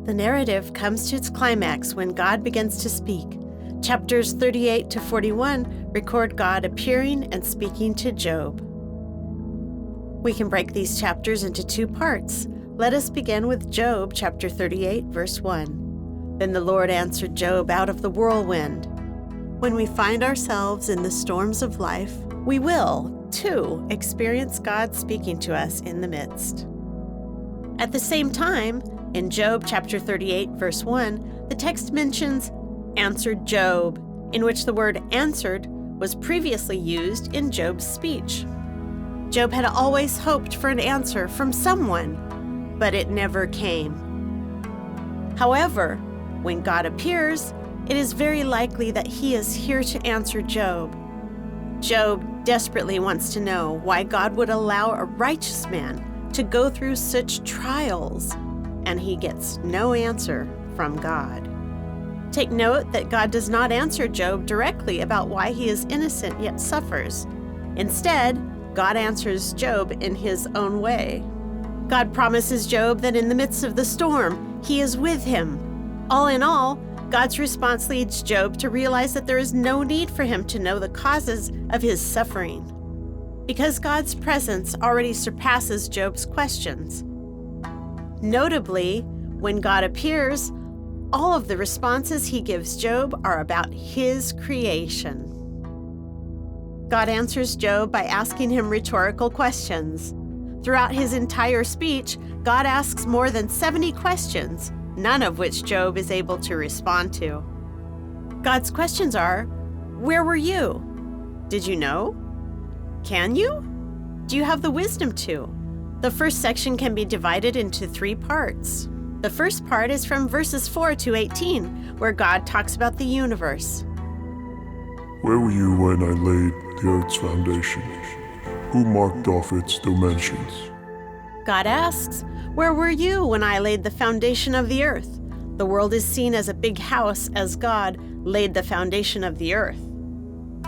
The narrative comes to its climax when God begins to speak. Chapters 38 to 41 record God appearing and speaking to Job. We can break these chapters into two parts. Let us begin with Job chapter 38, verse 1. Then the Lord answered Job out of the whirlwind. When we find ourselves in the storms of life, we will, too, experience God speaking to us in the midst. At the same time, in Job chapter 38, verse 1, the text mentions answered Job, in which the word answered was previously used in Job's speech. Job had always hoped for an answer from someone, but it never came. However, when God appears, it is very likely that he is here to answer Job. Job desperately wants to know why God would allow a righteous man to go through such trials, and he gets no answer from God. Take note that God does not answer Job directly about why he is innocent yet suffers. Instead, God answers Job in his own way. God promises Job that in the midst of the storm, he is with him. All in all, God's response leads Job to realize that there is no need for him to know the causes of his suffering, because God's presence already surpasses Job's questions. Notably, when God appears, all of the responses he gives Job are about his creation. God answers Job by asking him rhetorical questions. Throughout his entire speech, God asks more than 70 questions, none of which Job is able to respond to. God's questions are, where were you? Did you know? Can you? Do you have the wisdom to? The first section can be divided into three parts. The first part is from verses 4 to 18, where God talks about the universe. Where were you when I laid the earth's foundation? Who marked off its dimensions? God asks, where were you when I laid the foundation of the earth? The world is seen as a big house as God laid the foundation of the earth.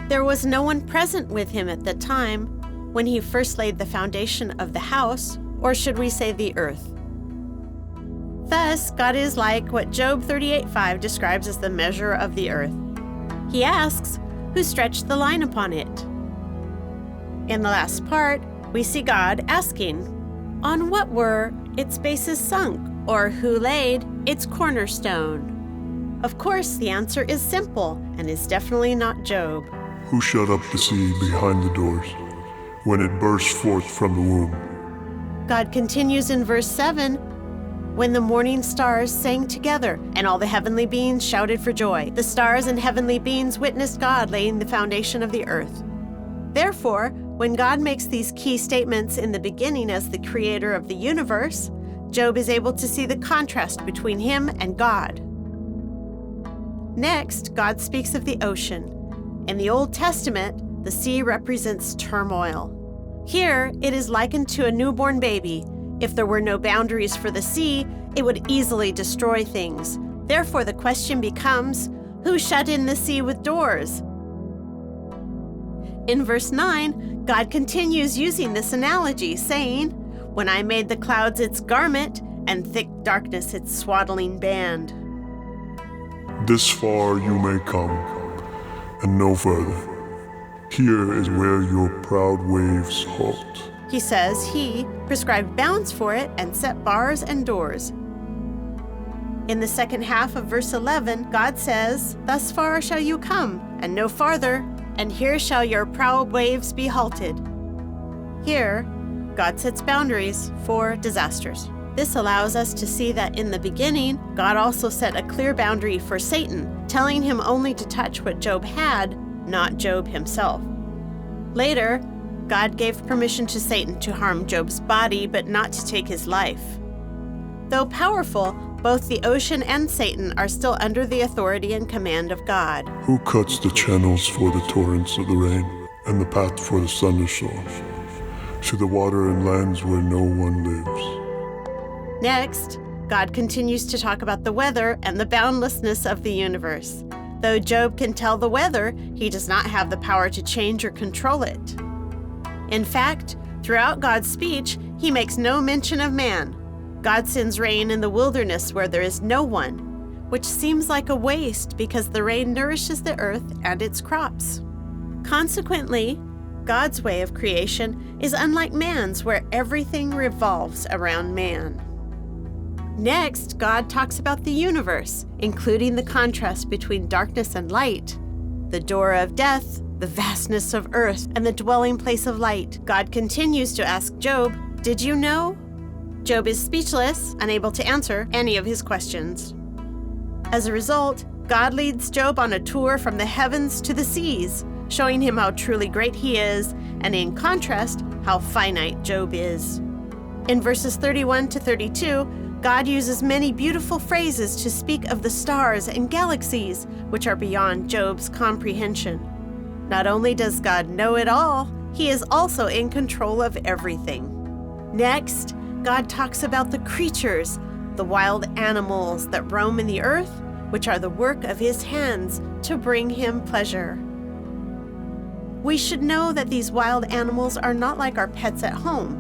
There was no one present with him at the time when he first laid the foundation of the house, or should we say the earth. Thus, God is like what Job 38:5 describes as the measure of the earth. He asks, who stretched the line upon it? In the last part, we see God asking, on what were its bases sunk, or who laid its cornerstone? Of course, the answer is simple and is definitely not Job. Who shut up the sea behind the doors when it burst forth from the womb? God continues in verse 7, when the morning stars sang together and all the heavenly beings shouted for joy. The stars and heavenly beings witnessed God laying the foundation of the earth. Therefore, when God makes these key statements in the beginning as the creator of the universe, Job is able to see the contrast between him and God. Next, God speaks of the ocean. In the Old Testament, the sea represents turmoil. Here, it is likened to a newborn baby. If there were no boundaries for the sea, it would easily destroy things. Therefore, the question becomes, who shut in the sea with doors? In verse 9, God continues using this analogy, saying, when I made the clouds its garment and thick darkness its swaddling band. This far you may come, and no further. Here is where your proud waves halt. He says he prescribed bounds for it and set bars and doors. In the second half of verse 11, God says, thus far shall you come, and no farther, and here shall your proud waves be halted. Here, God sets boundaries for disasters. This allows us to see that in the beginning, God also set a clear boundary for Satan, telling him only to touch what Job had, not Job himself. Later, God gave permission to Satan to harm Job's body, but not to take his life. Though powerful, both the ocean and Satan are still under the authority and command of God. Who cuts the channels for the torrents of the rain, and the path for the thunderstorms, to the water and lands where no one lives? Next, God continues to talk about the weather and the boundlessness of the universe. Though Job can tell the weather, he does not have the power to change or control it. In fact, throughout God's speech, he makes no mention of man. God sends rain in the wilderness where there is no one, which seems like a waste because the rain nourishes the earth and its crops. Consequently, God's way of creation is unlike man's, where everything revolves around man. Next, God talks about the universe, including the contrast between darkness and light, the door of death, the vastness of earth, and the dwelling place of light. God continues to ask Job, "Did you know?" Job is speechless, unable to answer any of his questions. As a result, God leads Job on a tour from the heavens to the seas, showing him how truly great he is, and in contrast, how finite Job is. In verses 31 to 32, God uses many beautiful phrases to speak of the stars and galaxies, which are beyond Job's comprehension. Not only does God know it all, he is also in control of everything. Next, God talks about the creatures, the wild animals that roam in the earth, which are the work of his hands to bring him pleasure. We should know that these wild animals are not like our pets at home.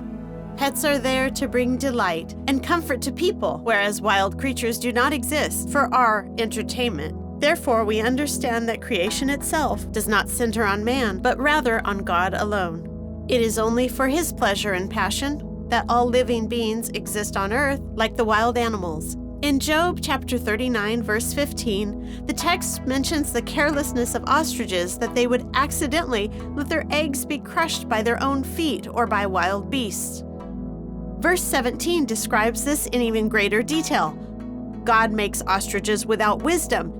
Pets are there to bring delight and comfort to people, whereas wild creatures do not exist for our entertainment. Therefore, we understand that creation itself does not center on man, but rather on God alone. It is only for his pleasure and passion that all living beings exist on earth like the wild animals. In Job chapter 39, verse 15, the text mentions the carelessness of ostriches, that they would accidentally let their eggs be crushed by their own feet or by wild beasts. Verse 17 describes this in even greater detail. God makes ostriches without wisdom,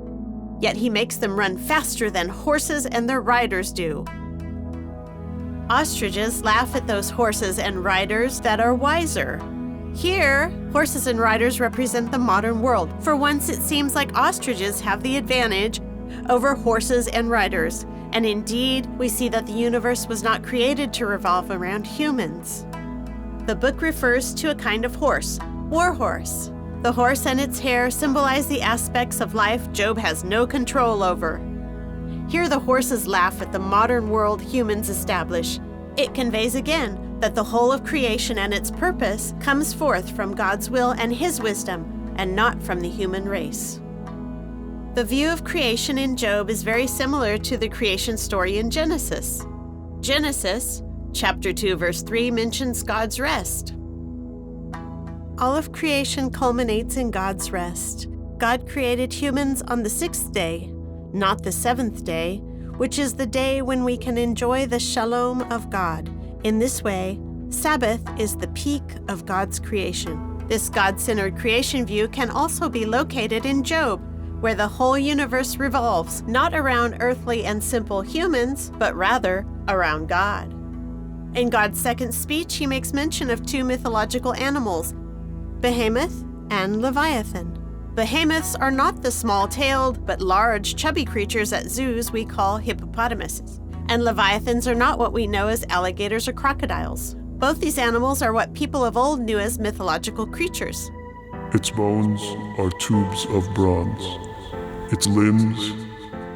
yet he makes them run faster than horses and their riders do. Ostriches laugh at those horses and riders that are wiser. Here, horses and riders represent the modern world. For once, it seems like ostriches have the advantage over horses and riders. And indeed, we see that the universe was not created to revolve around humans. The book refers to a kind of horse, war horse. The horse and its hair symbolize the aspects of life Job has no control over. Here the horses laugh at the modern world humans establish. It conveys again that the whole of creation and its purpose comes forth from God's will and his wisdom, and not from the human race. The view of creation in Job is very similar to the creation story in Genesis. Genesis, chapter 2, verse 3, mentions God's rest. All of creation culminates in God's rest. God created humans on the 6th day, not the 7th day, which is the day when we can enjoy the shalom of God. In this way, Sabbath is the peak of God's creation. This God-centered creation view can also be located in Job, where the whole universe revolves not around earthly and simple humans, but rather around God. In God's second speech, he makes mention of two mythological animals, Behemoth and Leviathan. Behemoths are not the small-tailed, but large, chubby creatures at zoos we call hippopotamuses. And Leviathans are not what we know as alligators or crocodiles. Both these animals are what people of old knew as mythological creatures. Its bones are tubes of bronze. Its limbs,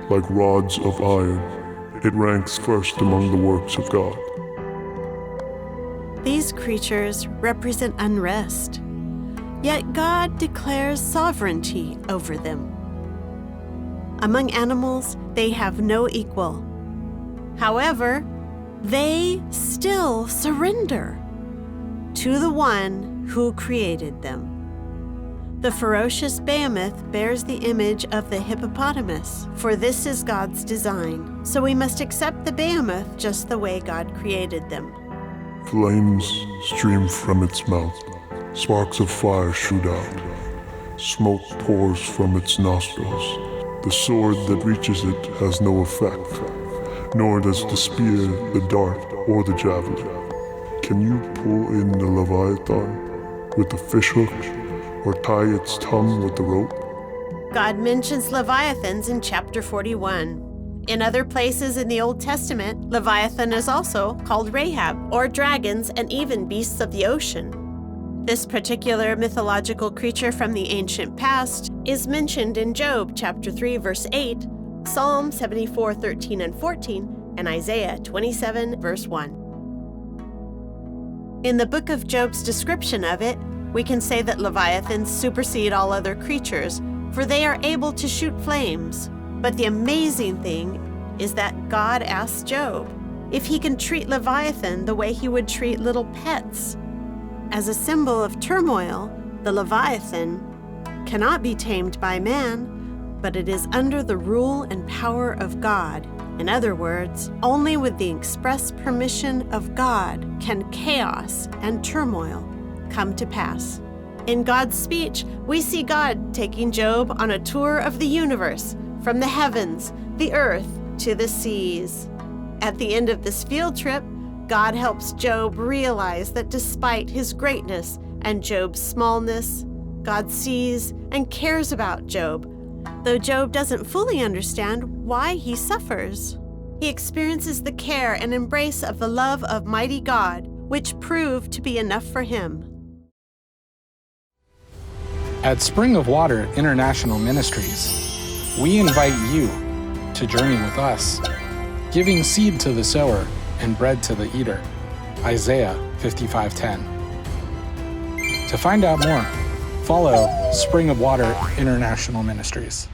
like rods of iron. It ranks first among the works of God. These creatures represent unrest. Yet God declares sovereignty over them. Among animals, they have no equal. However, they still surrender to the one who created them. The ferocious behemoth bears the image of the hippopotamus, for this is God's design. So we must accept the behemoth just the way God created them. Flames stream from its mouth. Sparks of fire shoot out. Smoke pours from its nostrils. The sword that reaches it has no effect, nor does the spear, the dart, or the javelin. Can you pull in the Leviathan with the fishhook, or tie its tongue with the rope? God mentions Leviathans in chapter 41. In other places in the Old Testament, Leviathan is also called Rahab, or dragons, and even beasts of the ocean. This particular mythological creature from the ancient past is mentioned in Job chapter 3, verse 8, Psalm 74, 13 and 14, and Isaiah 27, verse 1. In the book of Job's description of it, We can say that leviathans supersede all other creatures, for they are able to shoot flames. But the amazing thing is that God asked Job if he can treat Leviathan the way he would treat little pets. As a symbol of turmoil, the Leviathan cannot be tamed by man, but it is under the rule and power of God. In other words, only with the express permission of God can chaos and turmoil come to pass. In God's speech, we see God taking Job on a tour of the universe, from the heavens, the earth, to the seas. At the end of this field trip, God helps Job realize that despite his greatness and Job's smallness, God sees and cares about Job, though Job doesn't fully understand why he suffers. He experiences the care and embrace of the love of mighty God, which proved to be enough for him. At Spring of Water International Ministries, we invite you to journey with us, giving seed to the sower and bread to the eater. Isaiah 55:10. To find out more, follow Spring of Water International Ministries.